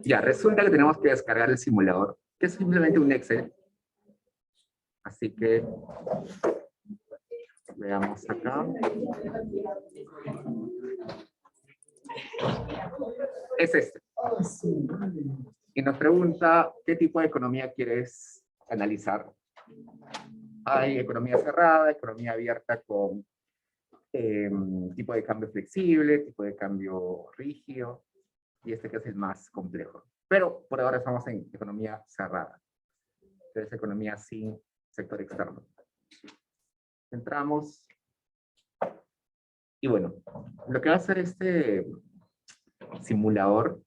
Ya, resulta que tenemos que descargar el simulador, que es simplemente un Excel. Así que veamos acá. Es este. Y nos pregunta qué tipo de economía quieres analizar. Hay economía cerrada, economía abierta con tipo de cambio flexible, tipo de cambio rígido, y este que es el más complejo. Pero por ahora estamos en economía cerrada, que es economía sin sector externo. Entramos, y bueno, lo que va a hacer este simulador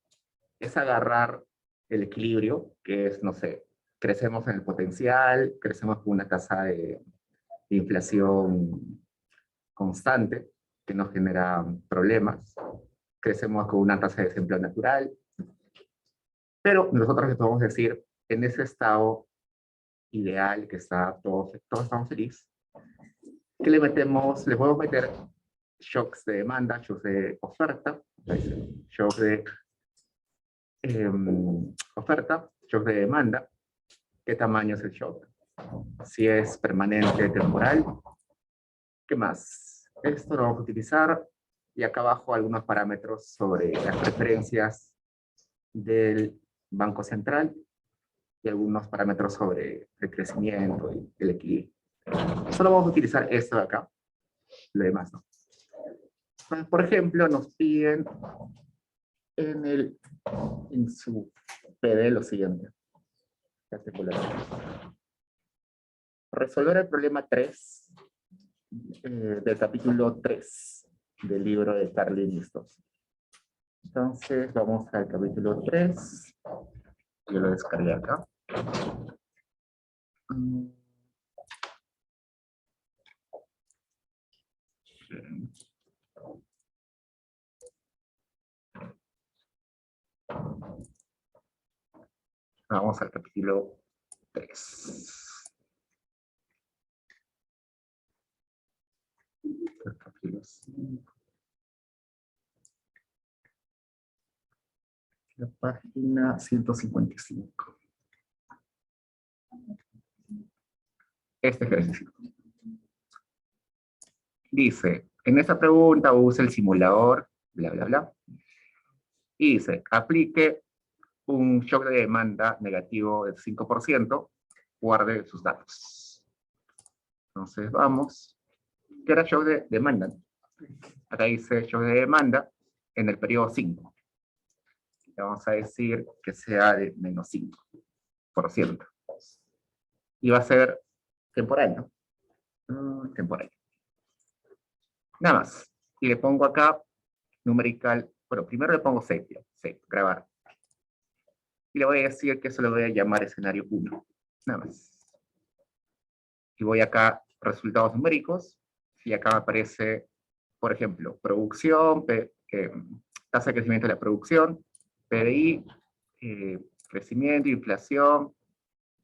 es agarrar el equilibrio, que es, no sé, crecemos en el potencial, crecemos con una tasa de inflación constante, que nos genera problemas, crecemos con una tasa de desempleo natural, pero nosotros les podemos decir, en ese estado ideal, que está todos estamos felices, que le podemos meter shocks de demanda, shocks de oferta, shocks de oferta, shocks de demanda, qué tamaño es el shock, si es permanente, temporal, ¿qué más? Esto lo vamos a utilizar, y acá abajo algunos parámetros sobre las preferencias del Banco Central y algunos parámetros sobre el crecimiento y el equilibrio. Solo vamos a utilizar esto de acá, lo demás no. Por ejemplo, nos piden en su PD lo siguiente. Resolver el problema 3 del capítulo 3 del libro de Carlin y Stoss. Entonces vamos al capítulo 3. Yo lo descargué acá. Vamos al capítulo 3. El capítulo 5. La página 155. Este ejercicio. Dice, en esta pregunta use el simulador, bla, bla, bla. Y dice, aplique un shock de demanda negativo del 5%, guarde sus datos. Entonces vamos. ¿Qué era shock de demanda? Acá dice shock de demanda en el periodo 5. Le vamos a decir que sea de menos 5%. Y va a ser temporal, ¿no? Temporal. Nada más. Y le pongo acá numerical. Bueno, primero le pongo save, grabar. Y le voy a decir que eso lo voy a llamar escenario 1. Nada más. Y voy acá, resultados numéricos. Y acá me aparece, por ejemplo, producción, tasa de crecimiento de la producción, PDI, crecimiento, inflación,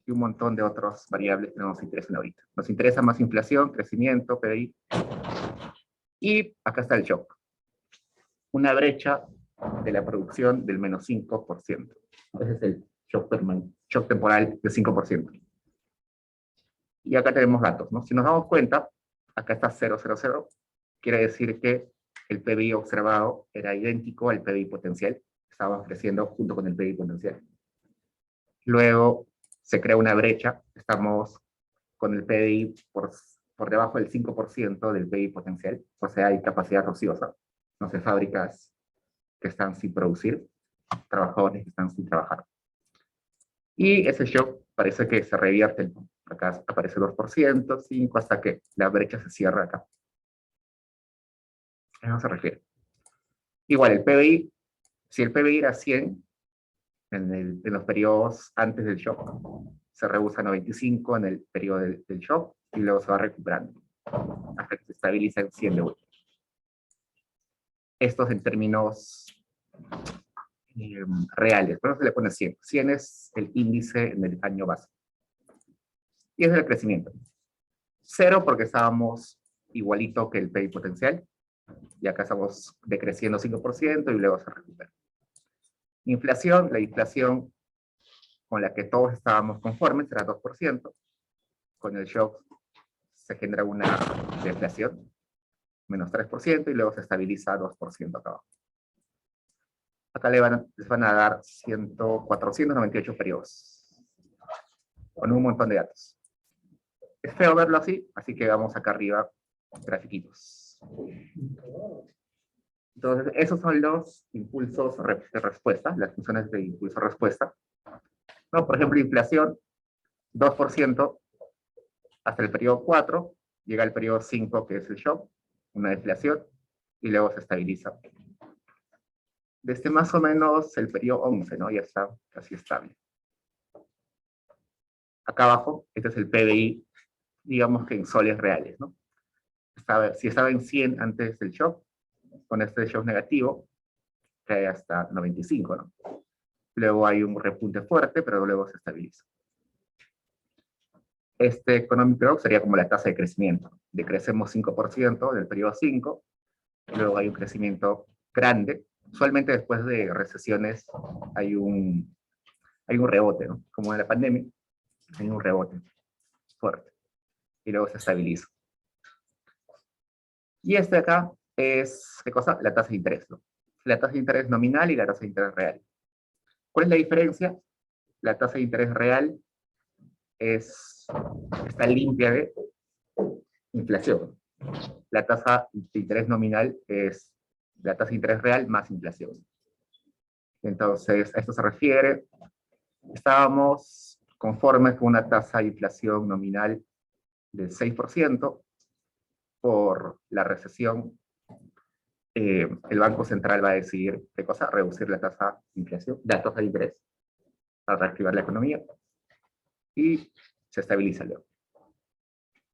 y un montón de otras variables que no nos interesan ahorita. Nos interesa más inflación, crecimiento, PDI. Y acá está el shock. Una brecha de la producción del menos 5%. Ese es el shock temporal del 5%. Y acá tenemos datos, ¿no? Si nos damos cuenta, acá está 000, quiere decir que el PBI observado era idéntico al PBI potencial, estaba creciendo junto con el PBI potencial. Luego se crea una brecha, estamos con el PBI por debajo del 5% del PBI potencial, o sea, hay capacidad ociosa, no sé, fábricas que están sin producir, trabajadores que están sin trabajar. Y ese shock parece que se revierte, acá aparece 2%, 5%, hasta que la brecha se cierra acá. A eso se refiere. Igual, el PBI, si el PBI era 100, en los periodos antes del shock, se reduce a 95 en el periodo del shock, y luego se va recuperando, hasta que se estabiliza en 100 de vuelta. Estos en términos reales, por eso se le pone 100. 100 es el índice en el año base. Y es el crecimiento. 0 porque estábamos igualito que el PIB potencial, y acá estamos decreciendo 5% y luego se recupera. Inflación, la inflación con la que todos estábamos conformes era 2%, con el shock se genera una deflación, menos 3%, y luego se estabiliza 2% acá abajo. Acá les van a dar 498 periodos, con un montón de datos. Es feo verlo así que vamos acá arriba, grafiquitos. Entonces, esos son los impulsos de respuesta, las funciones de impulso-respuesta. ¿No? Por ejemplo, inflación, 2% hasta el periodo 4, llega al periodo 5, que es el shock, una deflación, y luego se estabiliza. Desde más o menos el periodo 11, ¿no? Ya está casi estable. Acá abajo, este es el PBI, digamos que en soles reales, ¿no? Si estaba en 100 antes del shock, con este shock negativo, cae hasta 95, ¿no? Luego hay un repunte fuerte, pero luego se estabiliza. Este economic growth sería como la tasa de crecimiento. Decrecemos 5% del periodo 5, luego hay un crecimiento grande. Usualmente después de recesiones hay un rebote, ¿no? Como en la pandemia, hay un rebote fuerte. Y luego se estabiliza. Y este de acá es, ¿qué cosa? La tasa de interés, ¿no? La tasa de interés nominal y la tasa de interés real. ¿Cuál es la diferencia? La tasa de interés real está limpia de inflación. La tasa de interés nominal es la tasa de interés real más inflación. Entonces, a esto se refiere. Estábamos conformes con una tasa de inflación nominal del 6%. Por la recesión, el Banco Central va a decidir qué cosa, reducir la tasa de inflación, la tasa de interés, para reactivar la economía, y se estabiliza luego.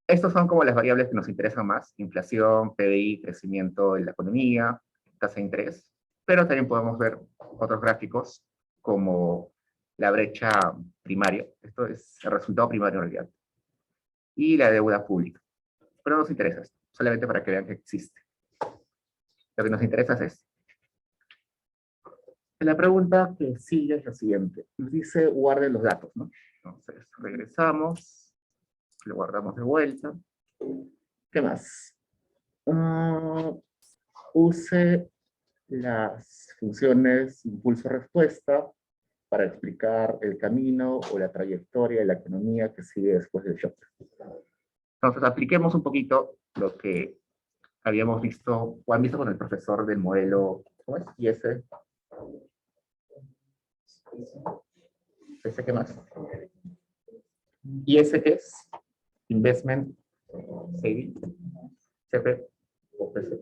Estos son como las variables que nos interesan más: inflación, PBI, crecimiento de la economía, tasa de interés, pero también podemos ver otros gráficos como la brecha primaria, esto es el resultado primario en realidad, y la deuda pública. Pero no nos interesa esto, solamente para que vean que existe. Lo que nos interesa es esto. La pregunta que sigue es la siguiente. Nos dice guarde los datos, ¿no? Entonces, regresamos, lo guardamos de vuelta. ¿Qué más? Use las funciones impulso-respuesta para explicar el camino o la trayectoria de la economía que sigue después del shock. Entonces, apliquemos un poquito lo que habíamos visto, o han visto con el profesor del modelo, ¿cómo es? IS. ¿Ese qué más? ¿IS qué es? Investment Saving, CP, o PC,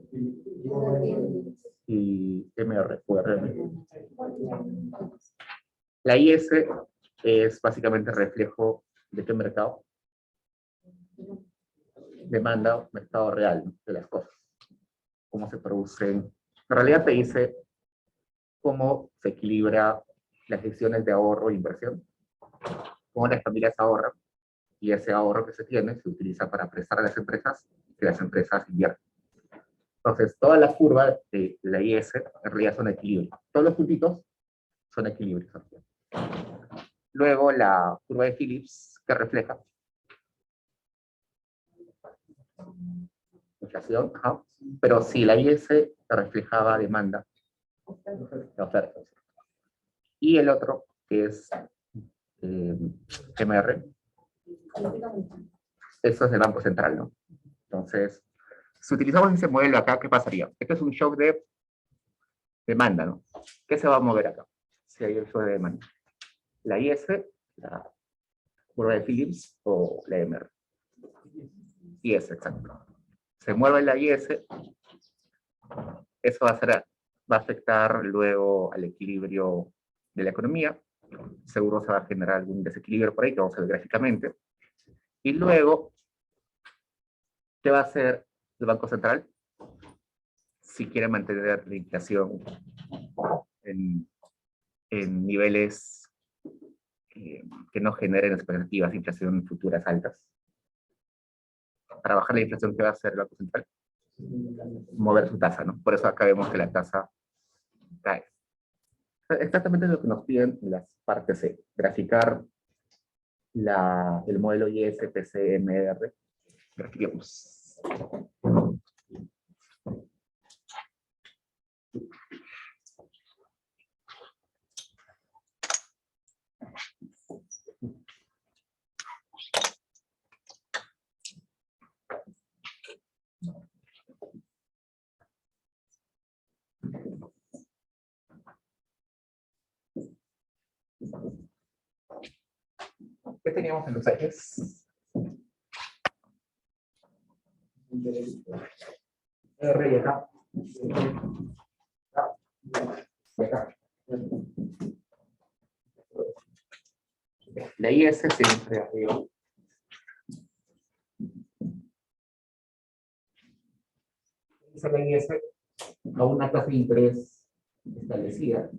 y MR, URM. La IS es básicamente reflejo de qué mercado. Demanda, mercado real, ¿no? De las cosas. Cómo se producen. En realidad te dice cómo se equilibra las decisiones de ahorro e inversión, cómo las familias ahorran, y ese ahorro que se tiene se utiliza para prestar a las empresas, y las empresas invierten. Entonces, todas las curvas de la IS en realidad son equilibrios. Todos los puntitos son equilibrios. Luego, la curva de Phillips, que refleja inflación, ajá, pero si la IS reflejaba demanda, la oferta. Y el otro, que es MR, eso es del Banco Central, ¿no? Entonces, si utilizamos ese modelo acá, ¿qué pasaría? Este es un shock de demanda, ¿no? ¿Qué se va a mover acá? Si hay un shock de demanda. La IS, la curva de Phillips, o la MR. IS, exacto. Se mueve la IS, eso va a afectar luego al equilibrio de la economía. Seguro se va a generar algún desequilibrio por ahí, que vamos a ver gráficamente. Y luego, ¿qué va a hacer el Banco Central? Si quiere mantener la inflación en niveles que no generen expectativas de inflación futuras altas. para bajar la inflación, ¿qué va a hacer el Banco Central? Mover su tasa, ¿no? Por eso acá vemos que la tasa cae. Exactamente lo que nos piden en las partes C, graficar el modelo ISPCMR. Grafiquemos. ¿Qué teníamos en los ejes? R y acá. Y acá. La IS siempre arriba. Dice la IS a una tasa de interés establecida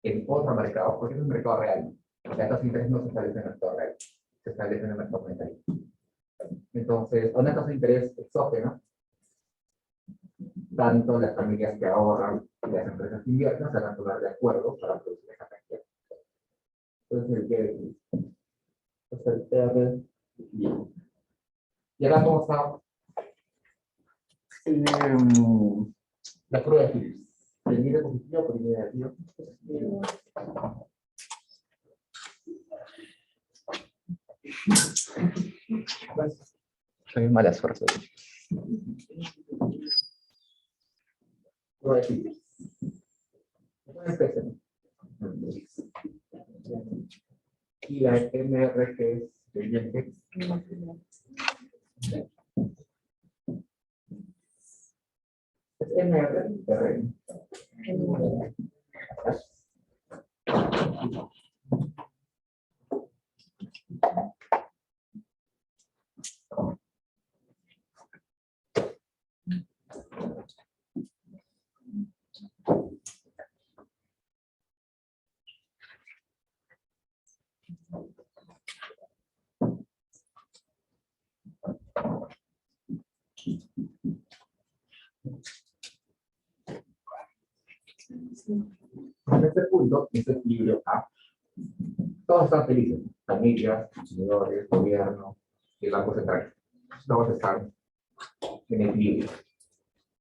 en otro mercado, porque es un mercado real. La tasa de interés no se establece en el mercado real, se establece en el mercado monetario. Entonces, a una tasa de interés exógena, tanto las familias que ahorran y las empresas que invierten se van a poner de acuerdo para producir esa cantidad. Entonces, el que es el R. Y ahora vamos a la prueba de Phillips. Primero positivo, primero negativo. Soy mala suerte. Prueba de Phillips. Y la MR que es pendiente. Es MR, R. En este punto, este equilibrio A, todos están felices, familias, consumidores, gobierno y el Banco Central. Todos están en equilibrio.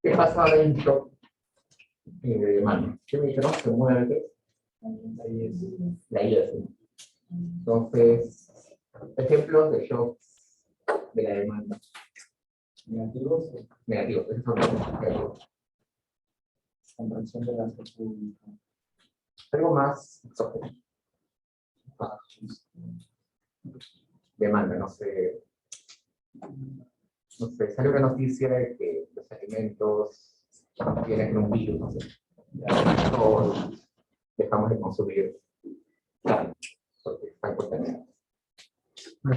¿Qué pasa ahora en shock de demanda? ¿Qué me dijeron? Se mueve la IS. Entonces, ejemplos de shocks de la demanda. Negativos. Negativos, esos son los negativos. Contracción de gasto público. Algo más exógeno. Demanda, no sé, sale una noticia de que los alimentos tienen un virus, no sé. Todos dejamos de consumir carne, porque están contaminados.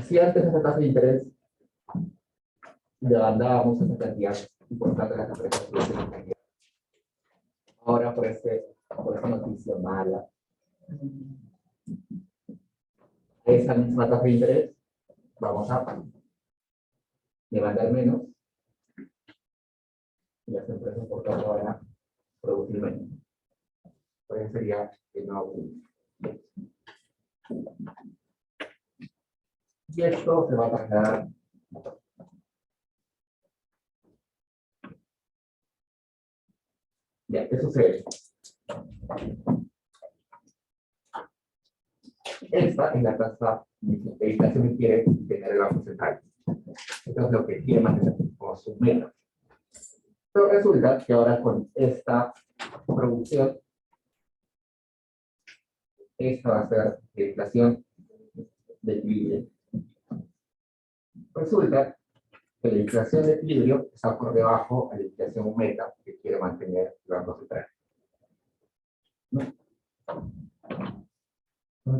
Si antes de esa tasa de interés levantábamos esa cantidad importante de las empresas, ahora por esa noticia mala, esa misma tasa de interés, vamos a levantar menos y las empresas por tanto van a producir menos. Pues sería el nuevo punto. Y esto se va a trasladar ya, ¿qué sucede? Esta es la tasa de inflación que quiere tener el Banco Central. Esto es lo que quiere mantener como su meta. Pero resulta que ahora con esta producción, esta va a ser la inflación de equilibrio. Resulta que la inflación de equilibrio está por debajo de la inflación meta que quiere mantener el Banco Central. ¿No?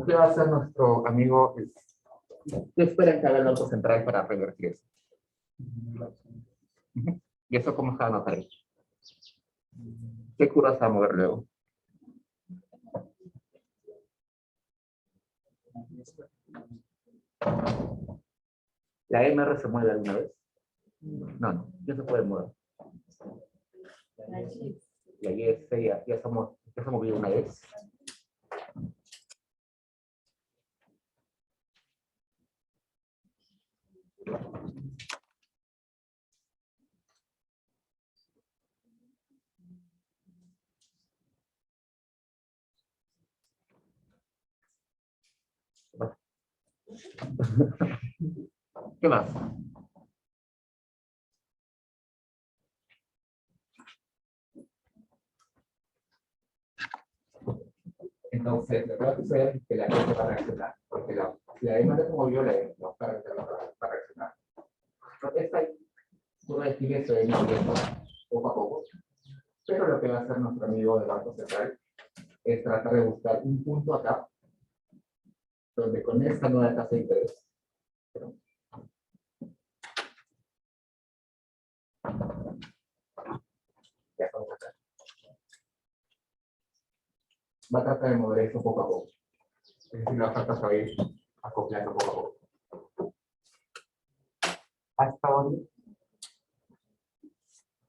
¿Qué va a hacer nuestro amigo? ¿Qué esperan que haga el Banco Central para revertir eso? ¿Y eso cómo se va a notar? ¿Qué curva se va a mover luego? ¿La MR se mueve alguna vez? No, no, ya se puede mover. La YS ya se movió una vez. ¿Qué más? Entonces, lo que va a suceder es que la gente va a reaccionar, porque la demanda se movió, la oferta va a reaccionar. Entonces, esta curva de Gini se va a ir moviendo poco a poco, pero lo que va a hacer nuestro amigo del Banco Central es tratar de buscar un punto acá, donde con esta nueva tasa de interés, ya estamos acá, va a tratar de mover esto poco a poco. Es decir, la oferta se va a ir acoplando poco a poco. Hasta hoy,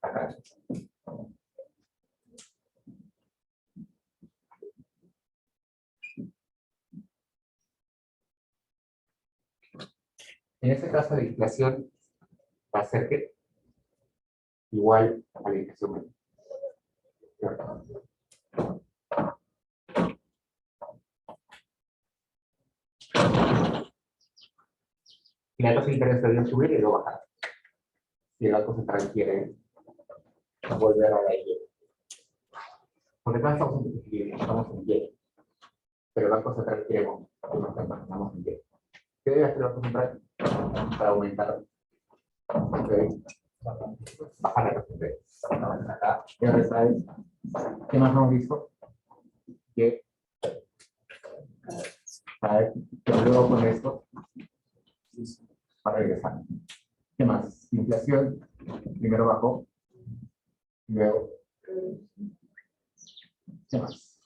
acá. En este caso, la inflación va a ser que igual a la inflación media. Y la tasa de interés debe subir y luego bajar. Si el Banco Central quiere volver a la Y. Porque acá estamos en equilibrio, estamos en Y. Pero el Banco Central quiere que nos estamos en Y. ¿Qué debe hacer el Banco Central para aumentar? Bajar la tasa de interés. Acá, ¿qué más hemos visto? Que luego con esto para regresar. ¿Qué más? Inflación, primero bajó, luego, ¿qué más?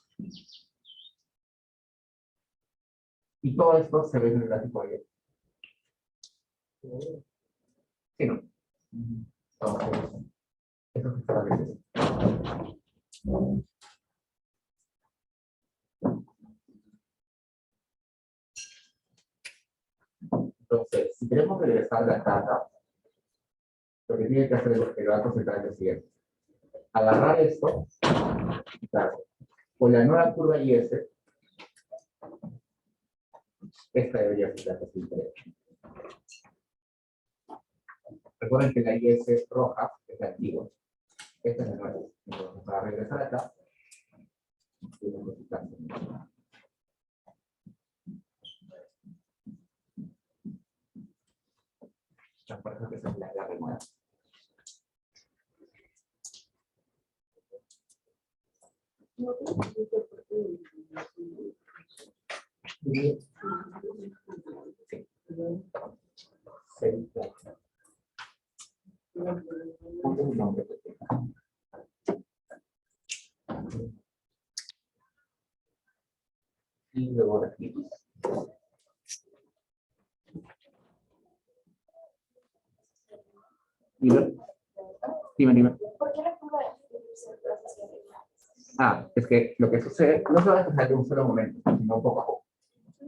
Y todo esto se ve en el gráfico de sí, ¿no? Entonces, eso se establece. Entonces, si queremos regresar de acá, lo que tiene que hacer el Banco Central es lo siguiente. Agarrar esto, claro, con la nueva curva IS, esta debería ser la tasa de interés. Recuerden que la IS roja es la antigua. Esta es la nueva. Entonces, para regresar acá, tenemos que quitar. Por eso que esa es la remueva. Y luego aquí. Dime. Es que lo que sucede no se va a desplazar de un solo momento, sino poco a poco.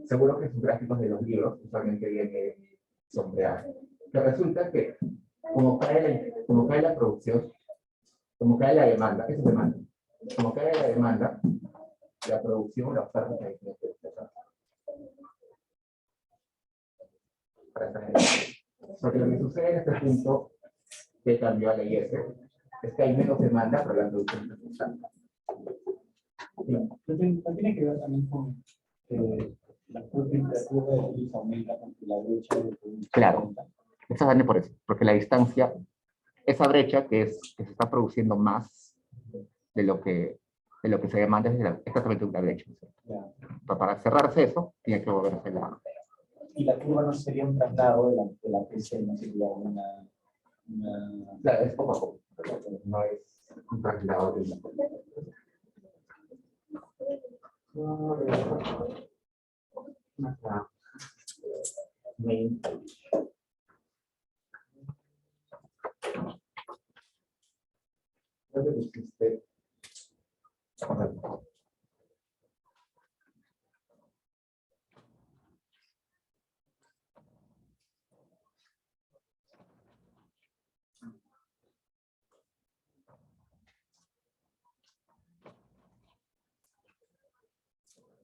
Seguro que sus gráficos de los libros usualmente viene sombreado. Pero resulta que como cae la producción, como cae la demanda, ¿qué es demanda? Como cae la demanda, la producción, la oferta se tiene que desplazar. Porque lo que sucede en este punto que cambió a la IS es que hay menos demanda, pero la producción es constante. No tiene que ver también con la curva de luz aumenta porque la brecha de producción. Claro, exactamente por eso, porque la distancia, esa brecha que se está produciendo más de lo que se demanda es exactamente una brecha. Claro. Para cerrarse eso, tiene que volverse la... Y la curva no sería un traslado de la PC, no sería una... Claro, es poco a poco, no es un traslado de la... Creo que pusiste...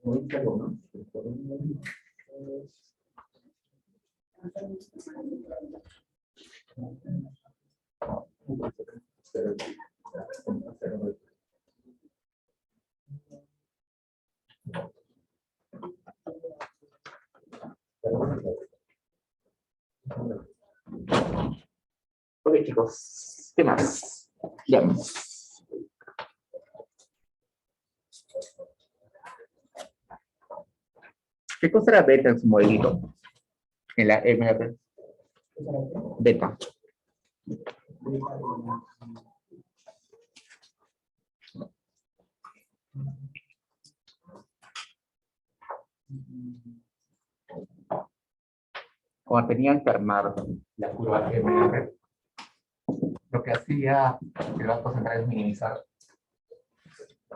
Muy claro, ¿no? Ok, chicos, ¿qué más? Veamos. ¿Qué cosa era beta en su modelito? En la MR. Beta. Cuando tenían que armar la curva MR, lo que hacía el Banco Central es minimizar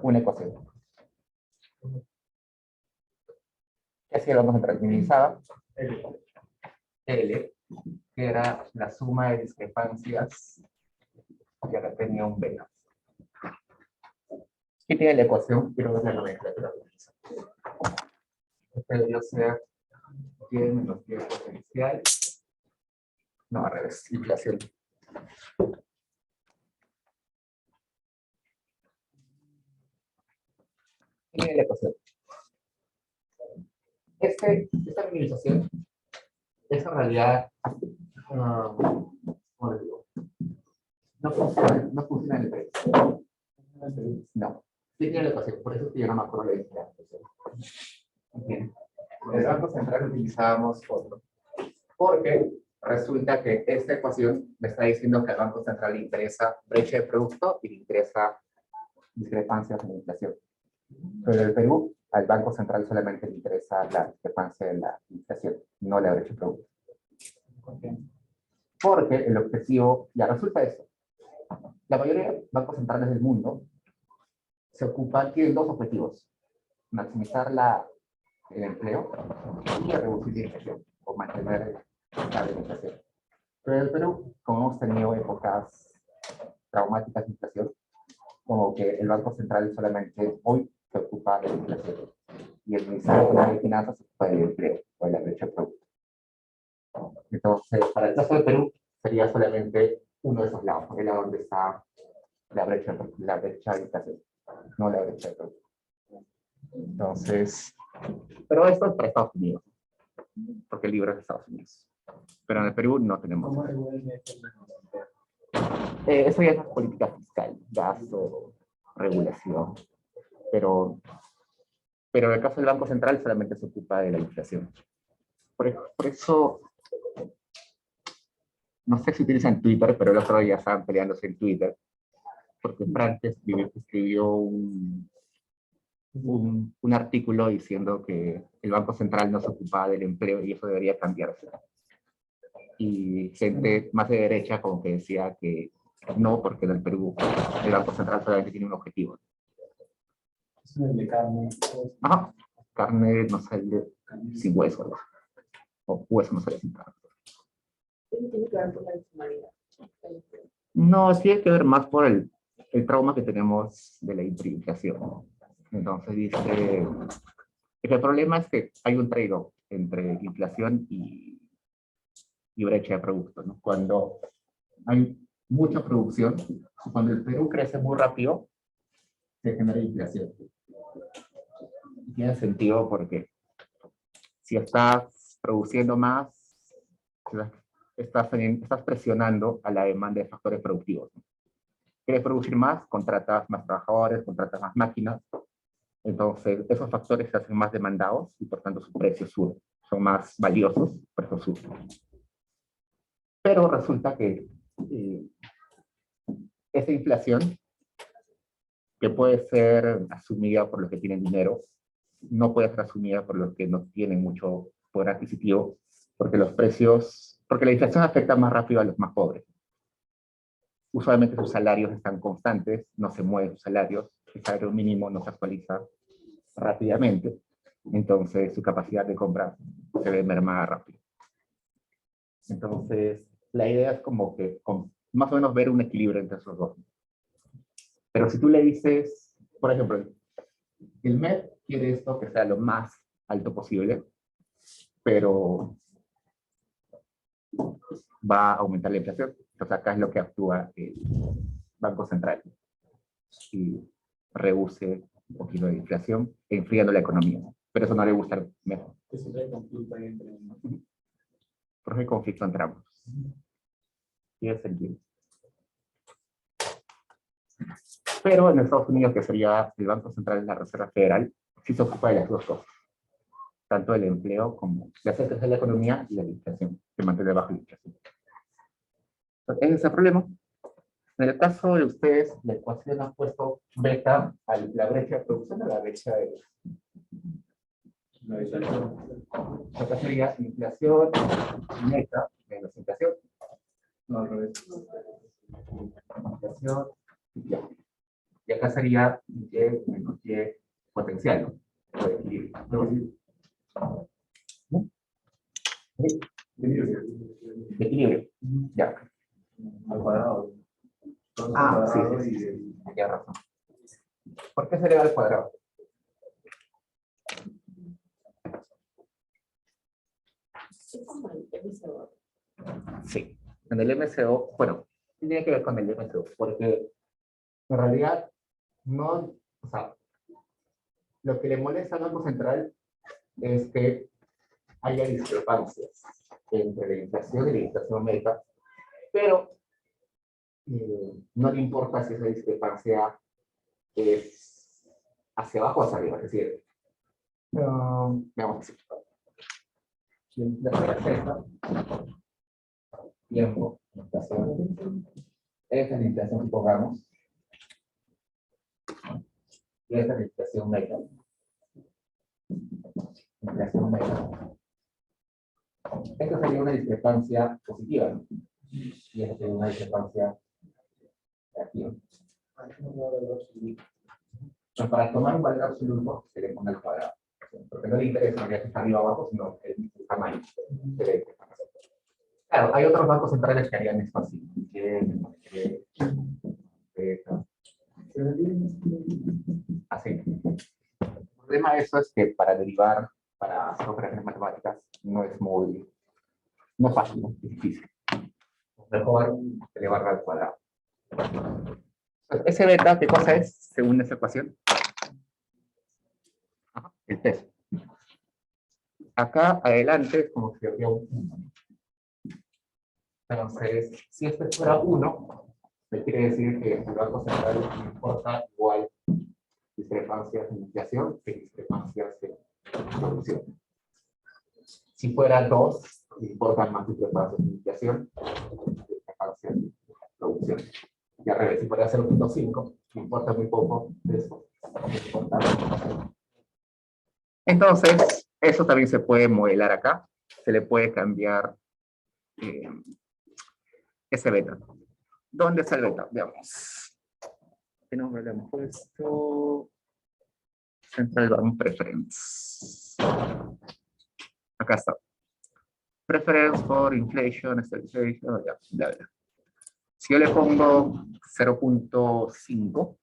una ecuación. ¿Qué hacía el Banco Central? Minimizaba L, que era la suma de discrepancias, y ahora tenía un beta. ¿Qué tiene la ecuación? Quiero ver la nomenclatura. Este debió ser 10 menos 10 potencial. No, al revés, inflación. ¿Qué tiene la ecuación? Esta minimización es en realidad, ¿cómo le digo? No funciona en el precio. No. ¿Qué tiene la ecuación? Por eso es que yo no me acuerdo la diferencia. Bien. En el Banco Central utilizábamos otro. Porque resulta que esta ecuación me está diciendo que al Banco Central le interesa brecha de producto y le interesa discrepancias en la inflación. Pero en el Perú, al Banco Central solamente le interesa la discrepancia de la inflación, no la brecha de producto. Porque el objetivo, ya resulta eso. La mayoría de bancos centrales del mundo tienen dos objetivos: maximizar el empleo y reducir la inflación, o mantener la inflación. Pero en el Perú, como hemos tenido épocas traumáticas de inflación, como que el Banco Central solamente hoy se ocupa de la inflación y el Ministerio de Finanzas se ocupa del empleo o de la brecha de producto. Entonces, para el caso del Perú, sería solamente uno de esos lados, el lado donde está la brecha de inflación, no la brecha de producto. Entonces, pero esto es para Estados Unidos, porque el libro es de Estados Unidos. Pero en el Perú no tenemos. Eso ya es política fiscal, gasto, regulación. Pero en el caso del Banco Central solamente se ocupa de la inflación. Por eso, no sé si utilizan Twitter, pero el otro día estaban peleándose en Twitter, porque Frank escribió un artículo diciendo que el Banco Central no se ocupaba del empleo y eso debería cambiarse. Y gente más de derecha como que decía que no, porque en el Perú el Banco Central solamente tiene un objetivo. Es el de carne. Ajá, carne no sale sin hueso, ¿no? O hueso no sale sin carne. Tiene que ver con la informalidad. No, tiene que ver más por el trauma que tenemos de la hiperinflación. Entonces dice que el problema es que hay un trade-off entre inflación y brecha de producto, ¿no? Cuando hay mucha producción, cuando el Perú crece muy rápido, se genera inflación. Y tiene sentido porque si estás produciendo más, estás presionando a la demanda de factores productivos, ¿no? Quieres producir más, contratas más trabajadores, contratas más máquinas. Entonces, esos factores se hacen más demandados y por tanto su precio sube. Son más valiosos, por eso suben. Pero resulta que esa inflación, que puede ser asumida por los que tienen dinero, no puede ser asumida por los que no tienen mucho poder adquisitivo, porque la inflación afecta más rápido a los más pobres. usualmente sus salarios están constantes, no se mueven sus salarios, el salario mínimo no se actualiza rápidamente, entonces su capacidad de compra se ve mermada rápido. Entonces, la idea es como que más o menos ver un equilibrio entre esos dos. Pero si tú le dices, por ejemplo, el MEP quiere esto que sea lo más alto posible, pero va a aumentar la inflación. Entonces acá es lo que actúa el Banco Central y reduce un poquito de inflación, enfriando la economía. Pero eso no le gusta al MEP. Eso es el conflicto ahí entre ellos. Por eso hay conflicto entre ambos. Tiene sentido. Pero en Estados Unidos, que sería el Banco Central de la Reserva Federal, sí se ocupa de las dos cosas. Tanto el empleo como de hacer crecer la economía y la inflación, que mantiene bajo la inflación. Entonces, ese es el problema. En el caso de ustedes, la ecuación ha puesto beta a la brecha de producción a la brecha de... Acá sería inflación neta menos inflación. No, al revés. Inflación ya. Y acá sería Y menos Y potencial, ¿no? De equilibrio. ¿Sí? De equilibrio. Ya. Al cuadrado. Ah, sí. Tienes razón. ¿Por qué se eleva al cuadrado? Es como el MCO. Sí. En el MCO, bueno, tiene que ver con el MCO, porque en realidad no, o sea, lo que le molesta al Banco Central es que haya discrepancias entre la inflación y la inflación meta, pero no le importa si esa discrepancia es hacia abajo o hacia arriba, es decir, veamos así. Si la inflación es esta, tiempo, inflación, esta es la inflación que pongamos, y esta es la inflación meta. Inflación meta. Esta sería una discrepancia positiva, ¿no? Y esta sería una discrepancia negativa. Pero para tomar un valor absoluto, se le pone al cuadrado. Porque no le interesa que está arriba o abajo, sino el tamaño. Claro, hay otros bancos centrales que harían esto así. Así. El problema de eso es que para derivar, para hacer operaciones matemáticas, no es fácil, es difícil. Mejor elevarla al cuadrado. Ese beta, ¿qué cosa es según esa ecuación? El peso. Acá adelante es como si había un 1. Entonces, si este fuera 1, me quiere decir que el Banco Central no importa igual discrepancias en inflación que discrepancias en producción. Si fuera 2, me importan más discrepancias en inflación que discrepancias en producción. Y al revés, si fuera 0.5, me importa muy poco de eso. Entonces, eso también se puede modelar acá. Se le puede cambiar ese beta. ¿Dónde está el beta? Veamos. ¿Qué nombre le hemos puesto? Central Bank Preference. Acá está. Preference for inflation, stabilization, ya, bla, bla. Si yo le pongo 0.5,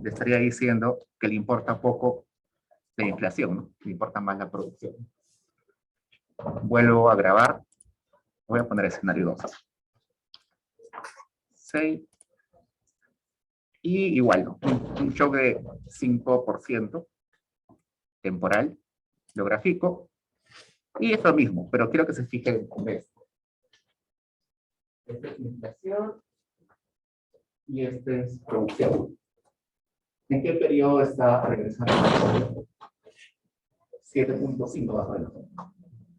le estaría diciendo que le importa poco la inflación, ¿no? Le importa más la producción. Vuelvo a grabar. Voy a poner escenario 2. Save. Y igual, ¿no? Un shock de 5% temporal. Lo grafico. Y es lo mismo, pero quiero que se fijen en esto. Esta es inflación. Y este es producción. ¿En qué periodo está regresando? 7.5 más o menos.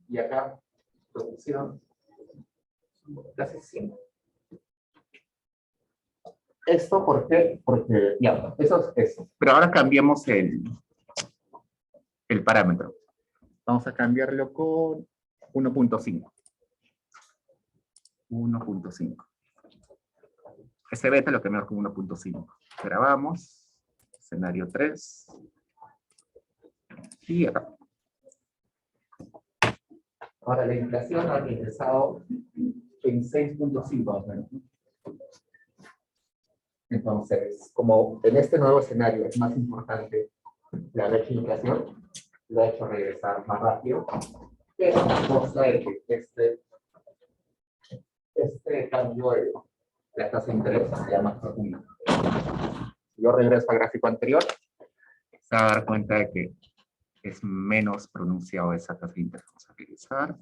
Y acá, producción, casi 5. ¿Esto por qué? Porque, ya, eso es eso. Pero ahora cambiamos el parámetro. Vamos a cambiarlo con 1.5. 1.5. ese beta lo cambiamos con 1.5. Grabamos, escenario 3, y acá. Ahora la inflación ha ingresado en 6.5 más o menos. Entonces, como en este nuevo escenario es más importante la brecha de inflación, lo ha hecho regresar más rápido, pero a costa de que este cambio de la tasa de interés sea más profundo. Si yo regreso al gráfico anterior, se va a dar cuenta de que es menos pronunciado esa tasa de interés. Vamos a regresar.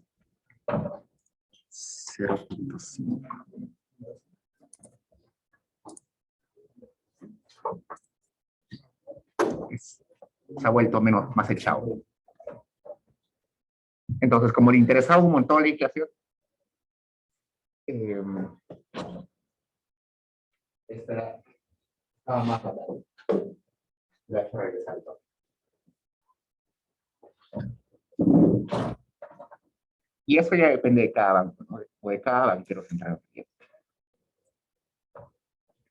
0.5. Se ha vuelto más echado. Entonces, como le interesaba un montón la inflación, estaba más barato. Le ha hecho regresar todo. Y eso ya depende de cada banco, ¿no? O de cada banquero central.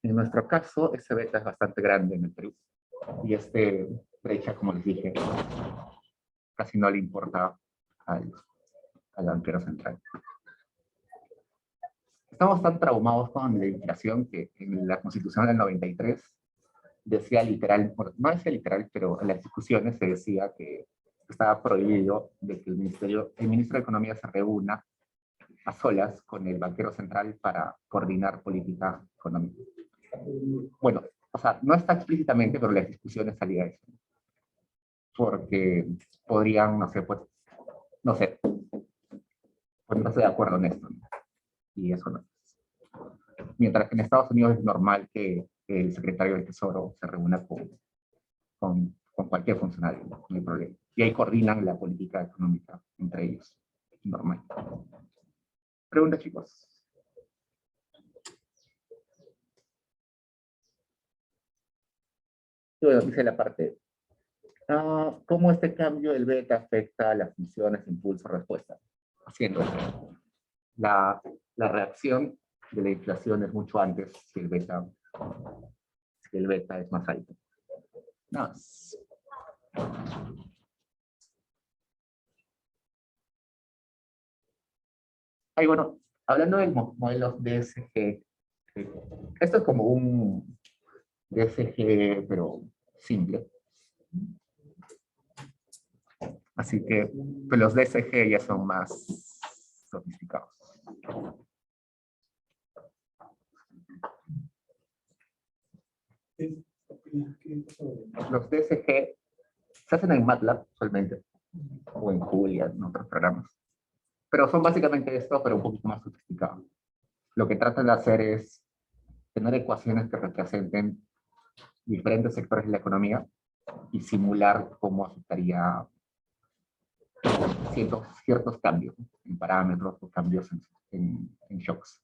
En nuestro caso, ese beta es bastante grande en el Perú. Y brecha, como les dije, casi no le importa al banquero central. Estamos tan traumados con la inflación que en la Constitución del 93 decía literal, bueno, no decía literal, pero en las discusiones se decía que estaba prohibido de que el ministro de Economía se reúna a solas con el banquero central para coordinar política económica. Bueno, o sea, no está explícitamente, pero en las discusiones salía eso. Porque podrían, no sé, pues no de acuerdo en esto, ¿no? Y eso no. Mientras que en Estados Unidos es normal que el secretario del Tesoro se reúna con cualquier funcionario, no hay problema. Y ahí coordinan la política económica entre ellos. Normal. Pregunta, chicos. Y bueno, dice la parte. ¿Cómo este cambio del beta afecta a las funciones impulso-respuesta? Haciendo la reacción de la inflación es mucho antes si el beta es más alto. No. Ay, bueno, hablando de modelos DSG, esto es como un DSG, pero simple. Así que pues los DSG ya son más sofisticados. Los DSG se hacen en MATLAB usualmente, o en Julia, en otros programas. Pero son básicamente esto, pero un poquito más sofisticado. Lo que tratan de hacer es tener ecuaciones que representen diferentes sectores de la economía y simular cómo afectaría ciertos cambios en parámetros o cambios en shocks.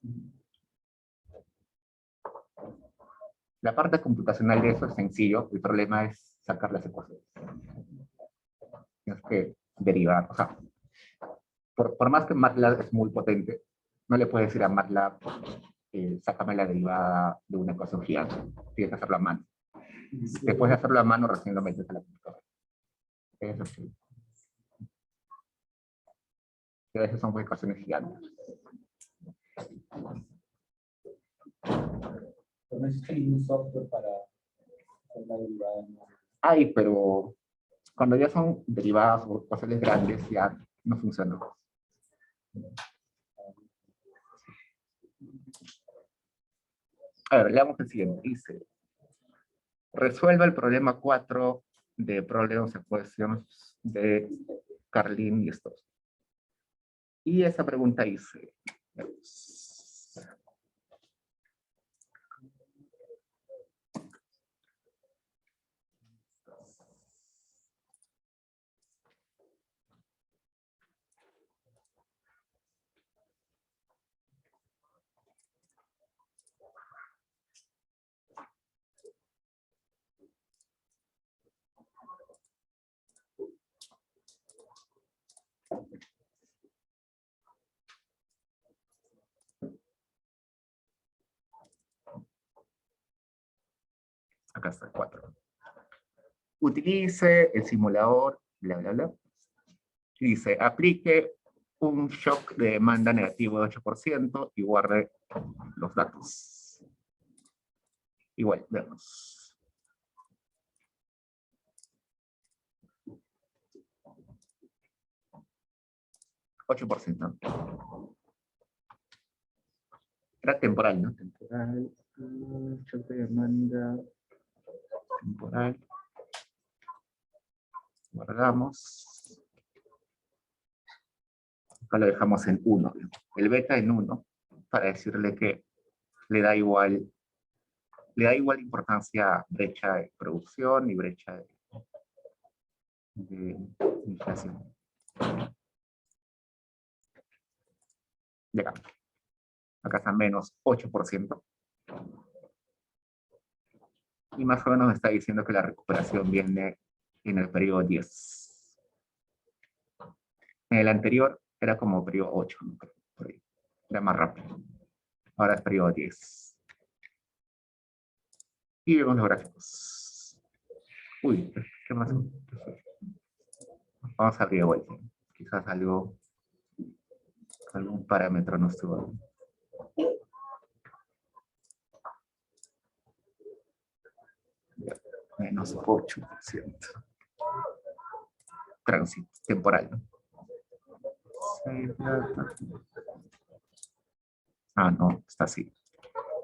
La parte computacional de eso es sencillo, el problema es sacar las ecuaciones. Tienes que derivar, o sea, por más que MATLAB es muy potente, no le puedes decir a MATLAB, sácame la derivada de una ecuación gigante. Tienes que hacerlo a mano. Después de hacerlo a mano, recién lo metes a la computadora. Eso sí. Que a veces son ecuaciones gigantes. No existe ningún software para hacer la derivada. Hay, pero cuando ya son derivadas o ecuaciones grandes, ya no funcionan. A ver, leamos el siguiente. Dice, resuelva el problema 4 de Problems and Questions de Carlin y Stoss. Y esa pregunta dice, Acá está el 4. Utilice el simulador, bla, bla, bla. Y dice, aplique un shock de demanda negativo de 8% y guarde los datos. Igual, veamos. $8%. Era temporal, ¿no? Temporal. Shock de demanda. Temporal. Guardamos. Acá lo dejamos en 1. El beta en 1 para decirle que le da igual importancia a brecha de producción y brecha de inflación. Y acá está menos 8%. Y más o menos está diciendo que la recuperación viene en el periodo 10. En el anterior era como periodo 8, ¿no? Por ahí. Era más rápido. Ahora es periodo 10. Y vemos los gráficos. Uy, ¿qué más? Vamos a abrir de vuelta. Quizás algún parámetro no estuvo. Menos 8%. Tránsito temporal, ¿no? Ah, no, está así.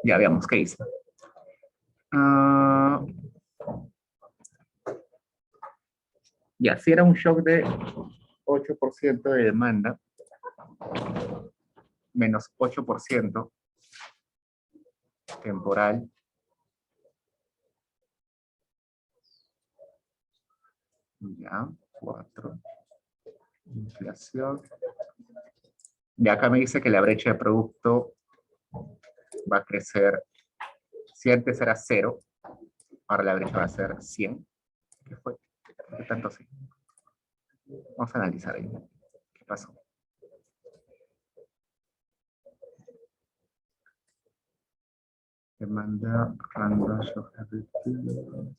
Ya veamos qué hizo. Ya, si era un shock de 8% de demanda, menos 8% temporal, ya, 4, inflación. De acá me dice que la brecha de producto va a crecer, si antes era 0, ahora la brecha va a ser 100. ¿Qué fue? ¿Qué tanto sí? Vamos a analizar ahí. ¿Qué pasó? Demanda random shock everything.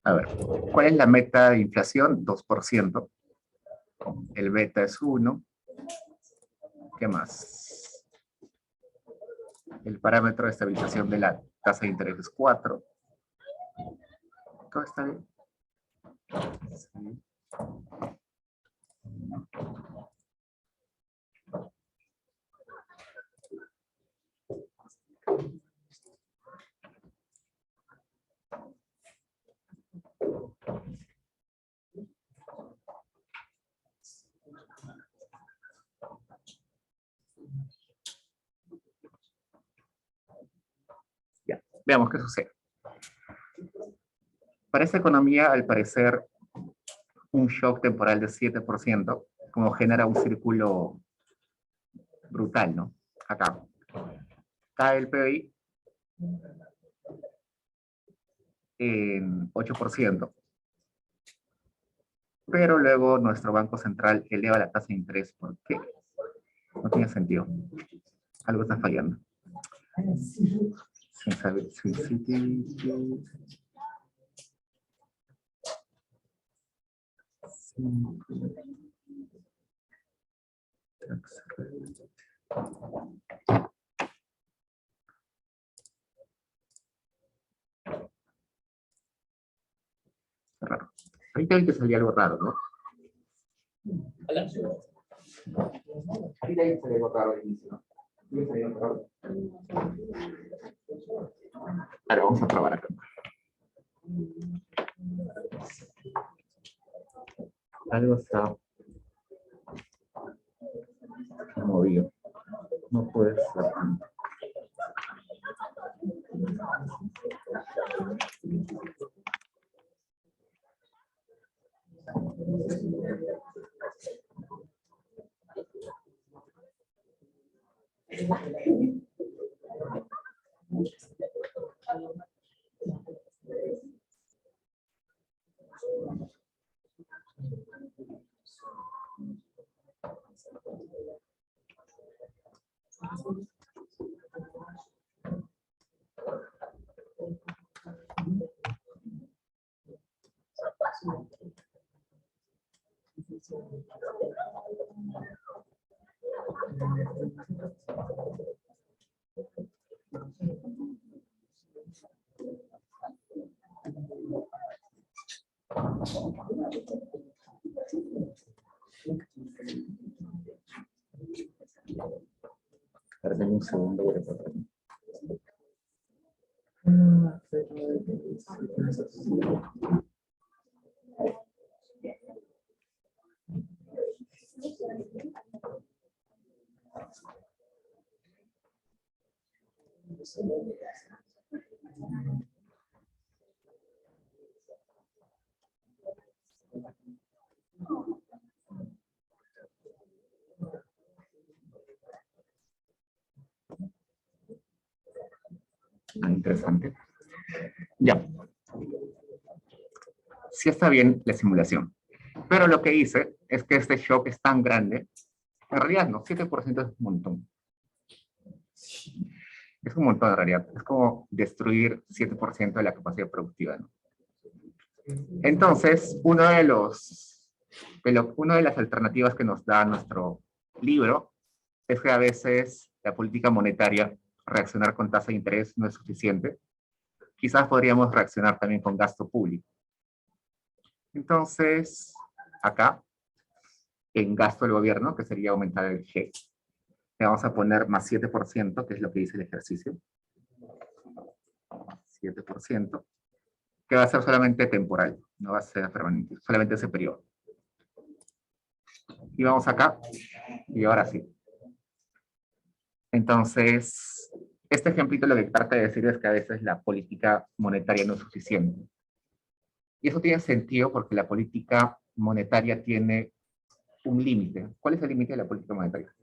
A ver, ¿cuál es la meta de inflación? 2%. El beta es 1. ¿Qué más? El parámetro de estabilización de la tasa de interés es 4. ¿Todo está bien? Sí. Ya, veamos qué sucede. Para esta economía, al parecer, un shock temporal de 7%, como genera un círculo brutal, ¿no? Acá. Cae el PBI en 8%. Pero luego nuestro Banco Central eleva la tasa de interés. ¿Por qué? No tiene sentido. Algo está fallando. Sin saber, raro. Ahorita hay que salir algo raro, ¿no? Ahorita hay que salir algo raro al inicio, ¿no? Ahora vamos a probar acá. Algo está movido. No puede ser. Perdón un segundo. Voy a poner. Interesante. Ya. Sí está bien la simulación. Pero lo que hice es que este shock es tan grande. En realidad no, 7% es un montón. Es un montón en realidad. Es como destruir 7% de la capacidad productiva, ¿no? Entonces, una de las alternativas que nos da nuestro libro es que a veces la política monetaria, reaccionar con tasa de interés no es suficiente. Quizás podríamos reaccionar también con gasto público. Entonces, acá, en gasto del gobierno, que sería aumentar el G, le vamos a poner más 7%, que es lo que dice el ejercicio. 7%, que va a ser solamente temporal, no va a ser permanente, solamente ese periodo. Y vamos acá, y ahora sí. Entonces, este ejemplito lo que trata de decir es que a veces la política monetaria no es suficiente. Y eso tiene sentido porque la política monetaria tiene un límite. ¿Cuál es el límite de la política monetaria?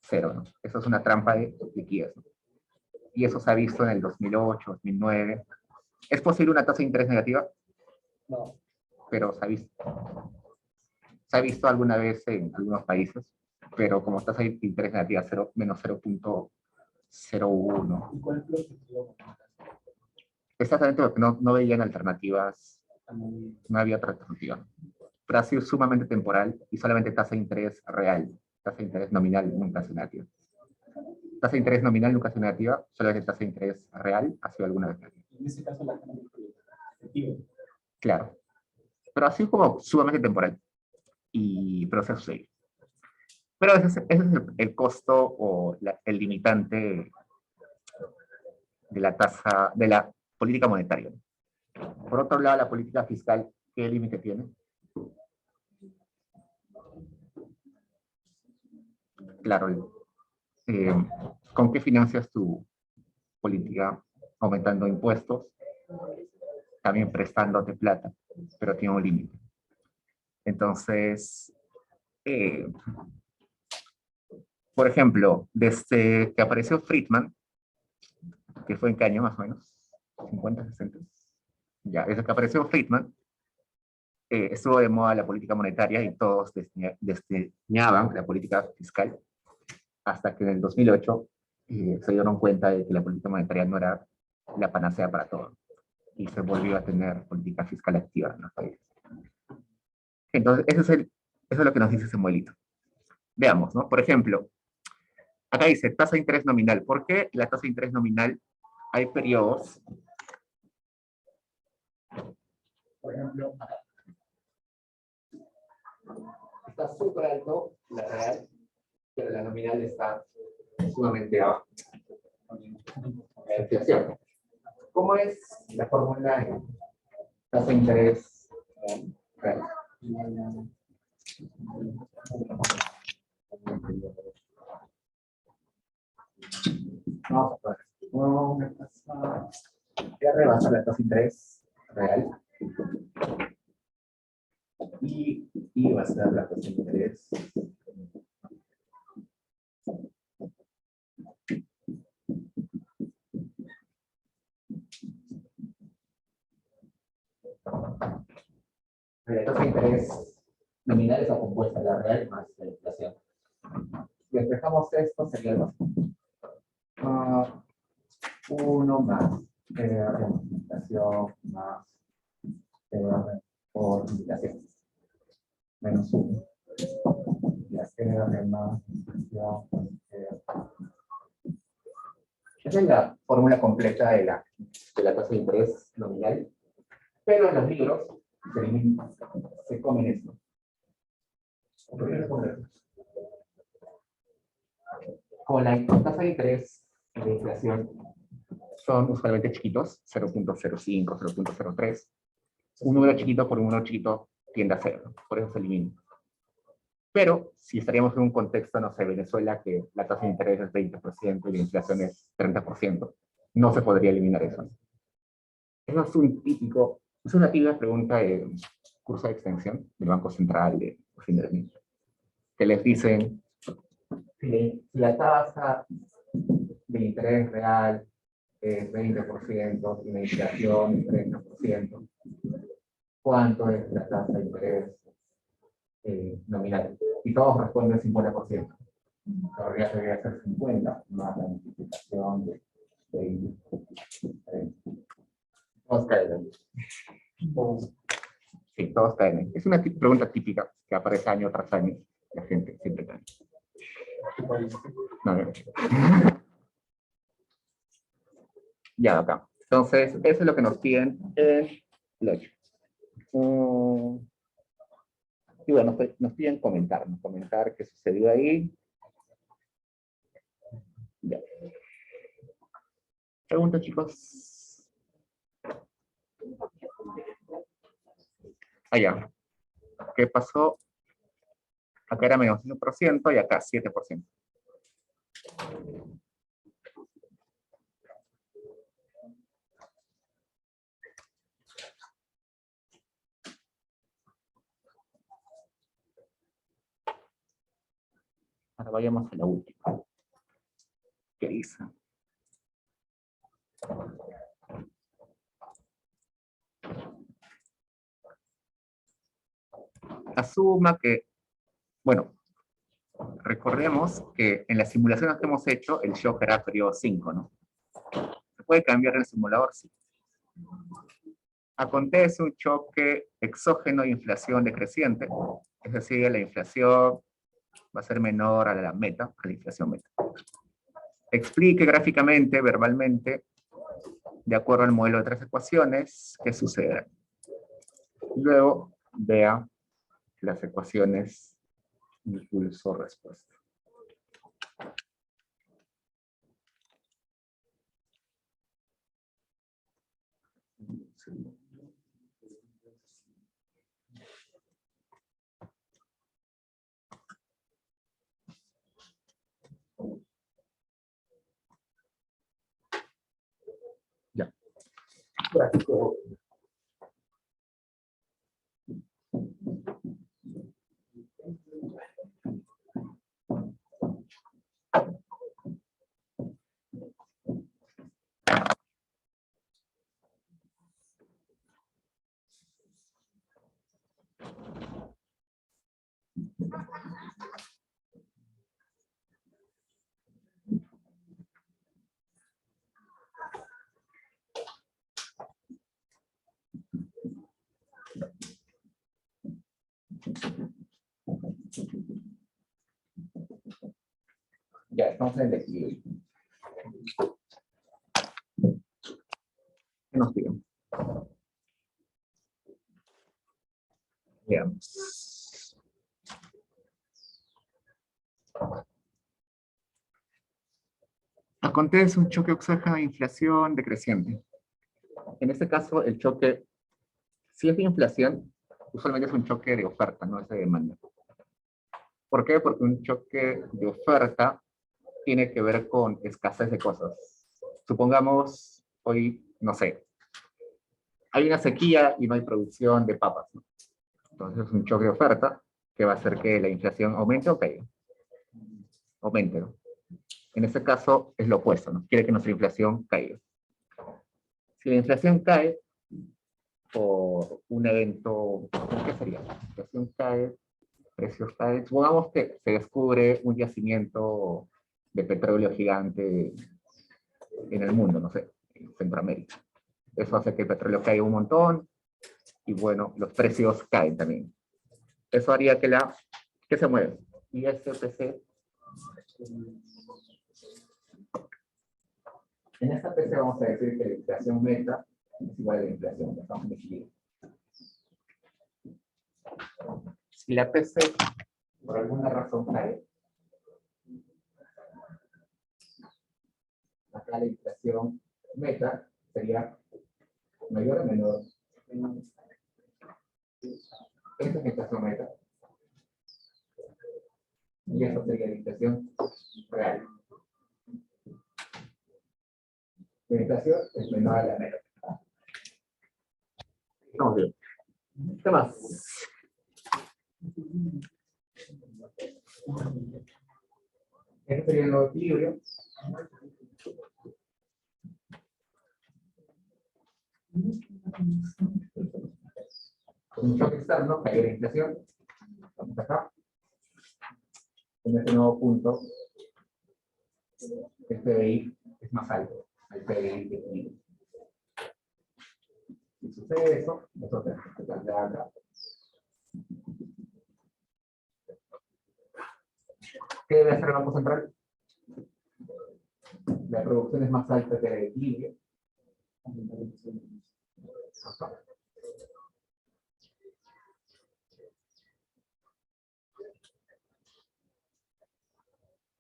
Cero, ¿no? Eso es una trampa de liquidez, ¿no? Y eso se ha visto en el 2008, 2009. ¿Es posible una tasa de interés negativa? No. Pero se ha visto. Se ha visto alguna vez en algunos países, pero como tasa de interés negativa menos 0.01. ¿Y cuál es el objetivo? Exactamente porque no veían alternativas, no había otra alternativa. Pero ha sido sumamente temporal y solamente tasa de interés real. Tasa de interés nominal nunca ha sido negativa. Tasa de interés nominal nunca ha sido negativa, solamente tasa de interés real ha sido alguna vez negativa. En ese caso la objetivo. Claro. Pero así como sumamente temporal. Pero se ha sucedido. Pero ese es el costo o el limitante de la tasa, de la política monetaria. Por otro lado, la política fiscal, ¿qué límite tiene? Claro, ¿con qué financias tu política? Aumentando impuestos, también prestándote plata, pero tiene un límite. Entonces, por ejemplo, desde que apareció Friedman, que fue en qué año más o menos, 50, 60, ya, desde que apareció Friedman, estuvo de moda la política monetaria y todos desdeñaban la política fiscal, hasta que en el 2008 se dieron cuenta de que la política monetaria no era la panacea para todo, y se volvió a tener política fiscal activa en los países. Entonces, eso es lo que nos dice ese modelito. Veamos, ¿no? Por ejemplo, acá dice tasa de interés nominal. ¿Por qué la tasa de interés nominal hay periodos? Por ejemplo, acá. Está súper alto la real, pero la nominal está sumamente abajo. La inflación. ¿Cómo es la fórmula de tasa de interés real? Vamos a ver. Una tasa que rebasa la tasa de interés real. Y va a ser la tasa de interés. La tasa de interés nominal es la compuesta, la real más la inflación. Si despejamos esto, sería algo así. 1 más R de multiplicación más R por multiplicación. Menos 1. Ya R más multiplicación más R. Esa es la fórmula completa de la tasa de interés nominal. Pero en los libros se comen esto. ¿Por qué se come esto? Con la tasa de interés de inflación son usualmente chiquitos, 0.05, 0.03. Un número chiquito por un número chiquito tiende a 0, por eso se elimina. Pero si estaríamos en un contexto, no sé, Venezuela, que la tasa de interés es 20% y la inflación es 30%, no se podría eliminar eso. Eso es una típica pregunta de curso de extensión del Banco Central de Findermil, que les dicen, si la tasa de interés real es 20% y la inflación es 30%, ¿cuánto es la tasa de interés nominal? Y todos responden 50%. La realidad debería ser 50, más la multiplicación de 20. Todos caen. Sí, todos caen. Es una pregunta típica que aparece año tras año. La gente siempre cae. No. Ya, acá. Entonces, eso es lo que nos piden en el 8. Y bueno, nos piden comentar qué sucedió ahí. Ya. Pregunta, chicos. Allá. ¿Qué pasó? Acá era menos 1% y acá 7%. Ahora vayamos a la última. ¿Qué dice? Asuma que, bueno, recordemos que en las simulaciones que hemos hecho, el shock era periodo 5, ¿no? ¿Se puede cambiar el simulador? Sí. Acontece un choque exógeno de inflación decreciente, es decir, la inflación va a ser menor a la meta, a la inflación meta. Explique gráficamente, verbalmente, de acuerdo al modelo de 3 ecuaciones, qué sucederá. Luego, vea las ecuaciones impulso-respuesta. Ya. Gráfico. Ya, estamos en el equilibrio. ¿Qué nos piden? Veamos. Acontece un choque exógeno de inflación decreciente. En este caso, el choque, si es de inflación, usualmente es un choque de oferta, no es de demanda. ¿Por qué? Porque un choque de oferta tiene que ver con escasez de cosas. Supongamos, hoy, no sé, hay una sequía y no hay producción de papas, ¿no? Entonces es un choque de oferta que va a hacer que la inflación aumente o caiga. Aumente, ¿no? En este caso es lo opuesto, ¿no? Quiere que nuestra inflación caiga. Si la inflación cae por un evento, ¿qué sería? La inflación cae, precios caen. Supongamos que se descubre un yacimiento de petróleo gigante en el mundo, no sé, en Centroamérica. Eso hace que el petróleo caiga un montón y bueno, los precios caen también. Eso haría que se mueve. Y PC, en esta PC vamos a decir que la inflación meta es igual a la inflación, estamos en equilibrio. Si la PC por alguna razón cae, acá la inflación meta sería mayor o menor. Esta es la inflación meta. Y esa sería la inflación real. La inflación es menor a la meta. Estamos bien. ¿Qué más? Este sería el nuevo equilibrio. Con un shock externo, cae la inflación. Vamos acá. En este nuevo punto, el PBI es más alto. El PBI de equilibrio. Si sucede eso, nosotros se traslada acá. ¿Qué debe hacer el Banco Central? La producción es más alta que el equilibrio. Entonces,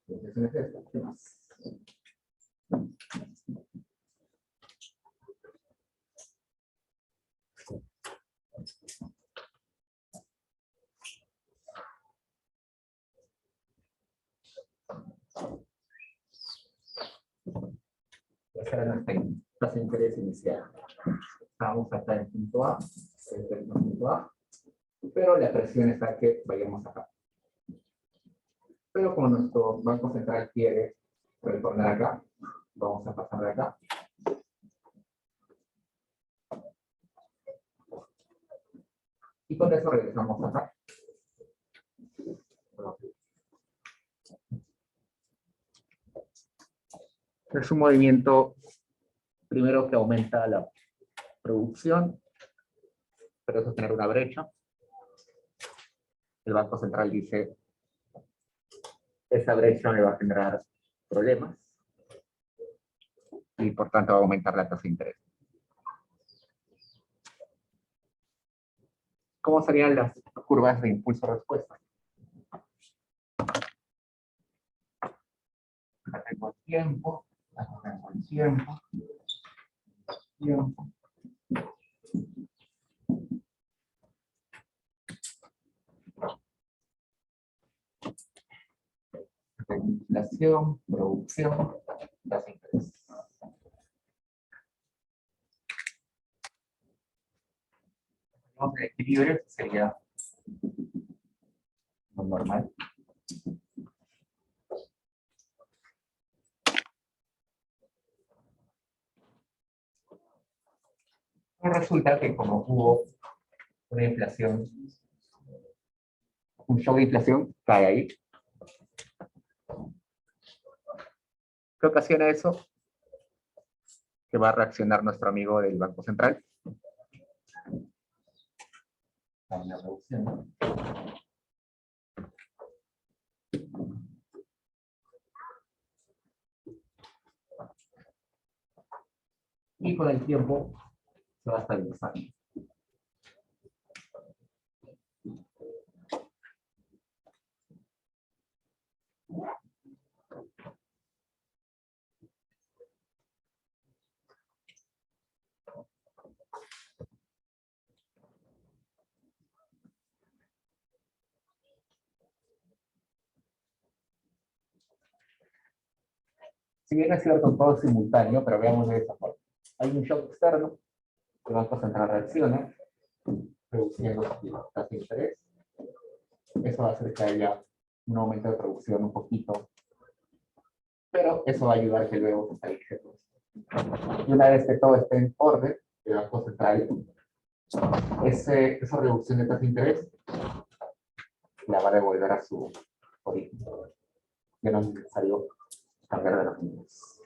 es esta. ¿Qué más? Esa era nuestra tasa de interés inicial. Estábamos acá en punto A, este es el punto A, pero la presión está que vayamos acá. Pero como nuestro Banco Central quiere retornar acá, vamos a pasar de acá. Y con eso regresamos acá. Es un movimiento, primero, que aumenta la producción, pero eso genera una brecha. El Banco Central dice, esa brecha me va a generar problemas y por tanto va a aumentar la tasa de interés. ¿Cómo serían las curvas de impulso-respuesta? Acá tengo el tiempo, acá tengo el tiempo. Inflación, producción, tasa de interés. El equilibrio sería lo normal. Pero resulta que como hubo una inflación, un shock de inflación, cae ahí. ¿Qué ocasiona eso? Que va a reaccionar nuestro amigo del Banco Central. La reducción, ¿no? Y con el tiempo se va a estabilizar. Si bien es cierto, todo es simultáneo, pero veamos de esta forma. Hay un shock externo, el Banco Central reacciona, reduciendo la tasa de interés. Eso va a hacer que haya un aumento de producción un poquito, pero eso va a ayudar a que luego se estabilice todo. Y una vez que todo esté en orden, el Banco Central, esa reducción de tasa de interés la va a devolver a su origen. Ya no es necesario cambiar de los niveles.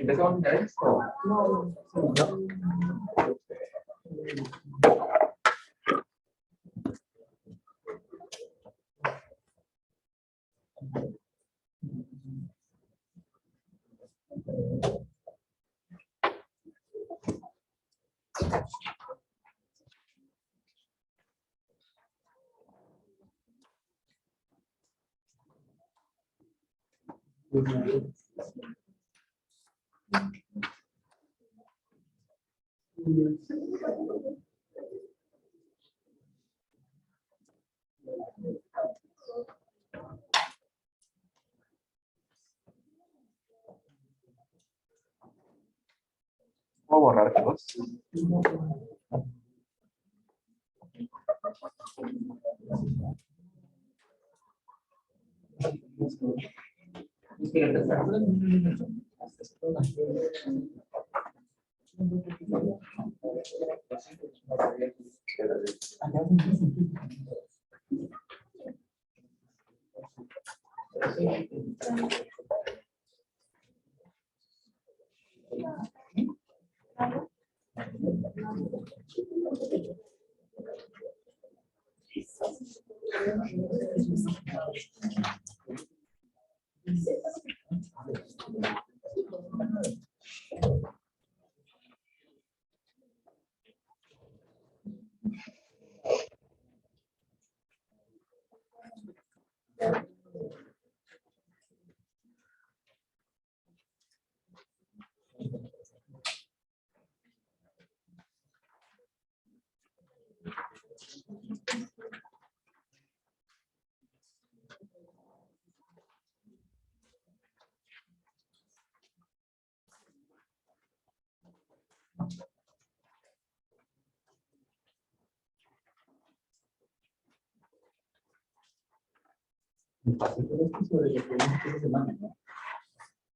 ¿Empezamos ya esto? No. ¿Puedo borrar todos?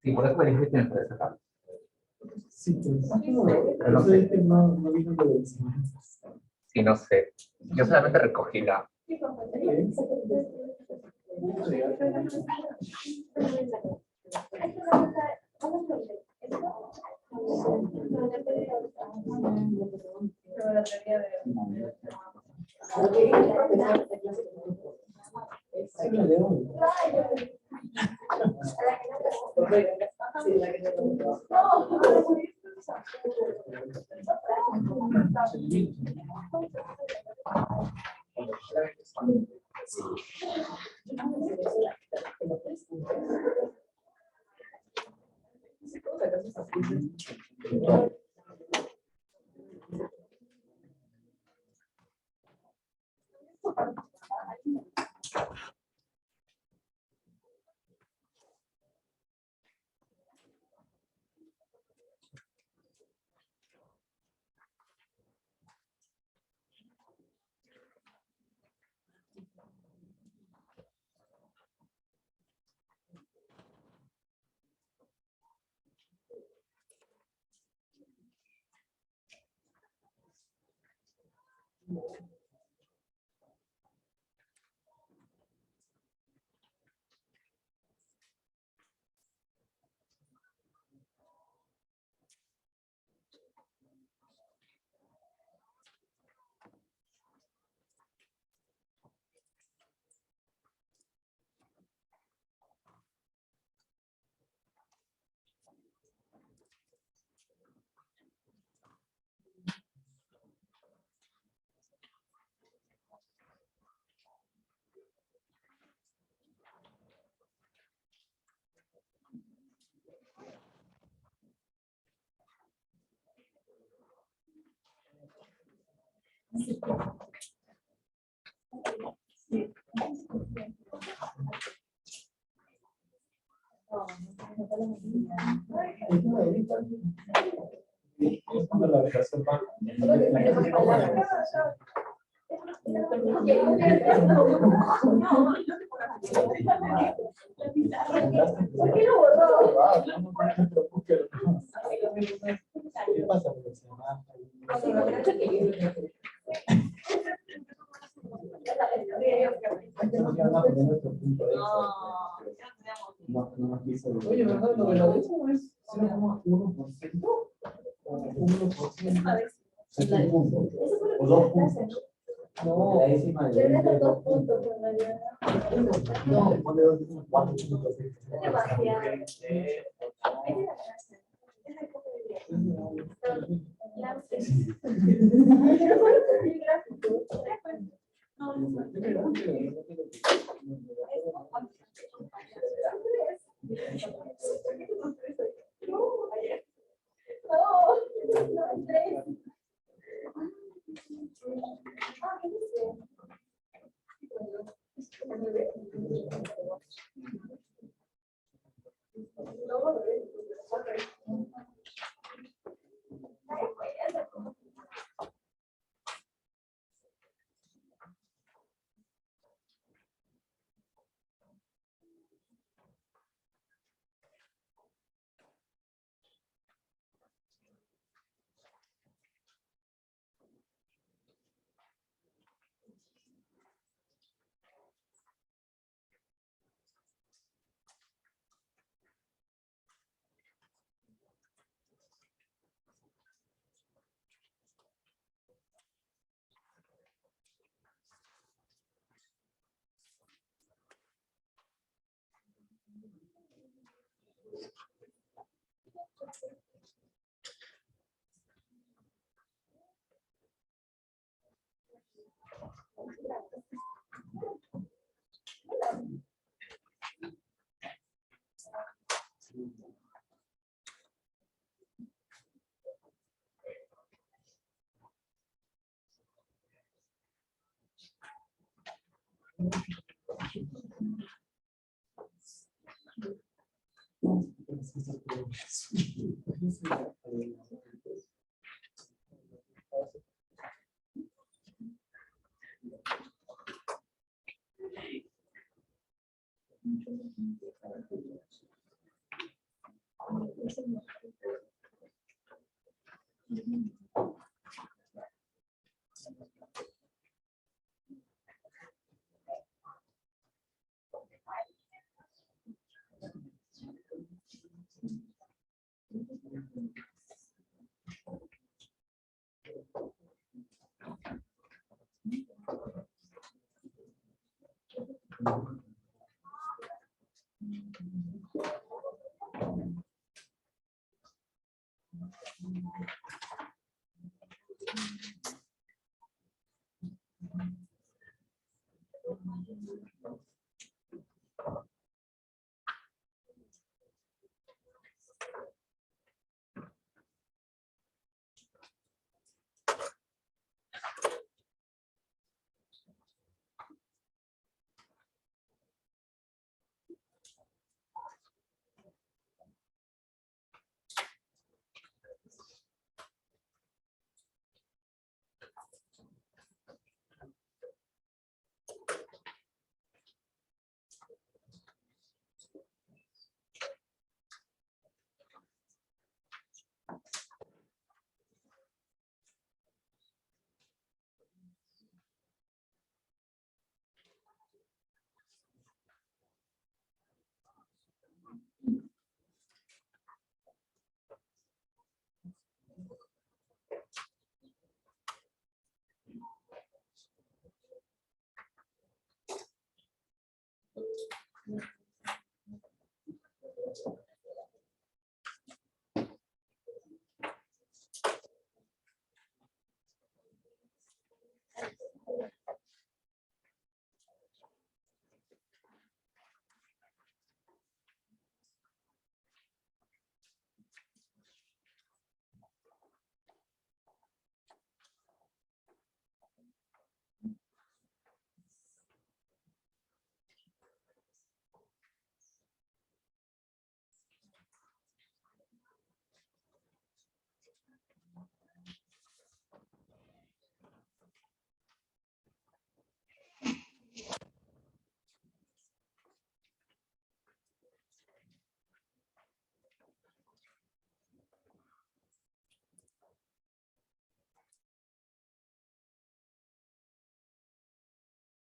Sí, por eso me dijiste que me parece acá. Sí, pero no sé que no vino lo de semanas. Sí, no sé. Yo solamente recogí la... ¿Qué pasa? No nos quiso. Oye, ¿verdad? Lo de la décima es 0,1% o 1%. Es un punto. O 2 puntos. No, la décima de 2 puntos. No, ponle 2 décimas, 4 puntos.